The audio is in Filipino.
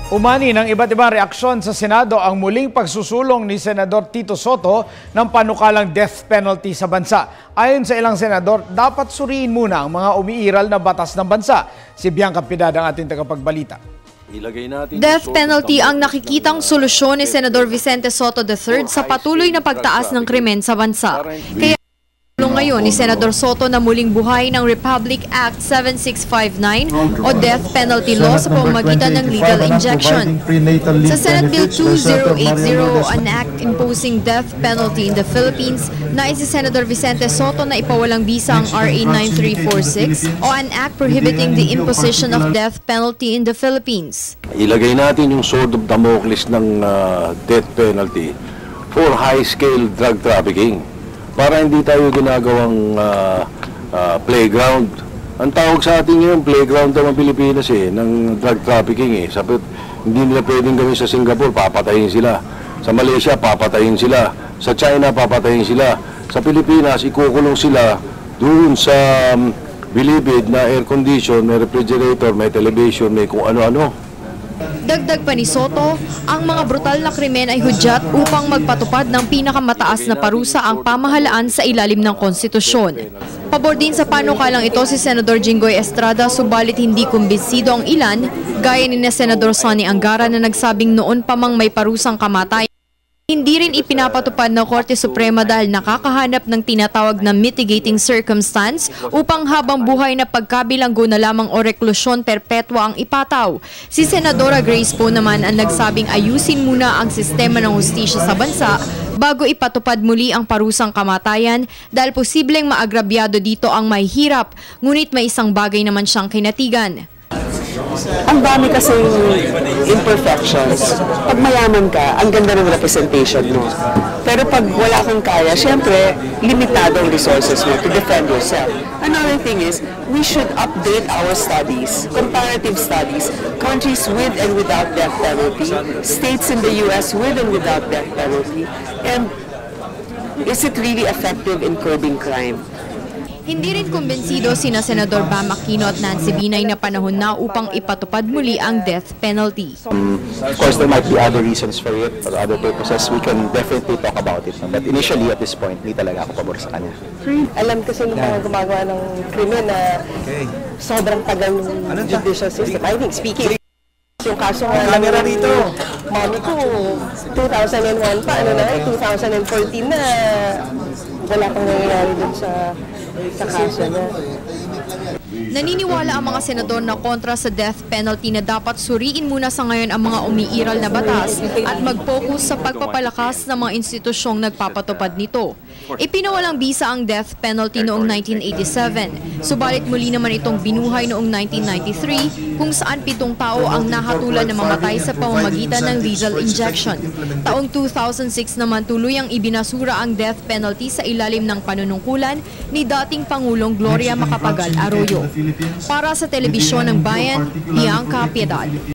Umani ng iba't ibang reaksyon sa Senado ang muling pagsusulong ni Senador Tito Soto ng panukalang death penalty sa bansa. Ayon sa ilang senador, dapat suriin muna ang mga umiiral na batas ng bansa. Si Bianca Piedad ang ating tagapagbalita. Death penalty ang nakikitang solusyon ni Senador Vicente Soto III sa patuloy na pagtaas ng krimen sa bansa. Kaya ngayon ni Senador Soto na muling buhay ng Republic Act 7659 o death penalty law sa pamamagitan ng legal injection. Sa Senate Bill 2080, an act imposing death penalty in the Philippines, nais si Senador Vicente Soto na ipawalang bisa ang RA 9346 o an act prohibiting the imposition of death penalty in the Philippines. Ilagay natin yung sword of Damocles ng death penalty for high-scale drug trafficking. Para hindi tayo ginagawang playground. Ang tawag sa atin ngayon, playground ng Pilipinas ng drug trafficking Sabi, hindi nila pwedeng gawin sa Singapore, papatayin sila. Sa Malaysia, papatayin sila. Sa China, papatayin sila. Sa Pilipinas, ikukulong sila doon sa bilibid na air condition, may refrigerator, may television, may kung ano-ano. Dagdag pa ni Soto, ang mga brutal na krimen ay hudyat upang magpatupad ng pinakamataas na parusa ang pamahalaan sa ilalim ng konstitusyon. Pabor din sa panukalang ito si Senador Jinggoy Estrada, subalit hindi kumbinsido ang ilan, gaya ni Senador Sonny Angara na nagsabing noon pa mang may parusang kamatayan. Hindi rin ipinapatupad ng Korte Suprema dahil nakakahanap ng tinatawag na mitigating circumstance upang habang buhay na pagkabilanggo na lamang o reklusyon perpetwa ang ipataw. Si Senadora Grace Poe naman ang nagsabing ayusin muna ang sistema ng hustisya sa bansa bago ipatupad muli ang parusang kamatayan dahil posibleng maagrabyado dito ang may hirap, ngunit may isang bagay naman siyang kinatigan. Ang dami kasing imperfections. Pag mayaman ka, ang ganda ng representation mo. Pero pag wala kang kaya, syempre, limitado ang resources mo to defend yourself. Another thing is, we should update our studies, comparative studies, countries with and without death penalty, states in the US with and without death penalty, and is it really effective in curbing crime? Hindi rin kumbinsido sina Senador Bam Aquino at Nancy Binay na panahon na upang ipatupad muli ang death penalty. Of course, there might be other reasons for it, for other purposes. We can definitely talk about it. But initially, at this point, hindi talaga ako pabor sa kanya. Alam kasi ng mga gumagawa ng krimen na sobrang tagal ng judicial system. I think speaking yung kaso nga lang rito, mami ko, 2001 pa, 2014 na wala pang nangyayari dun sa kaso na. Naniniwala ang mga senador na kontra sa death penalty na dapat suriin muna sa ngayon ang mga umiiral na batas at mag-focus sa pagpapalakas ng mga institusyong nagpapatupad nito. Ipinawalang bisa ang death penalty noong 1987, subalit muli naman itong binuhay noong 1993 kung saan 7 tao ang nahatulan na mamatay sa pamamagitan ng lethal injection. Taong 2006 naman tuluyang ibinasura ang death penalty sa ilalim ng panunungkulan ni dating Pangulong Gloria Macapagal Arroyo. Para sa Telebisyon ng Bayan, Bianca Piedad.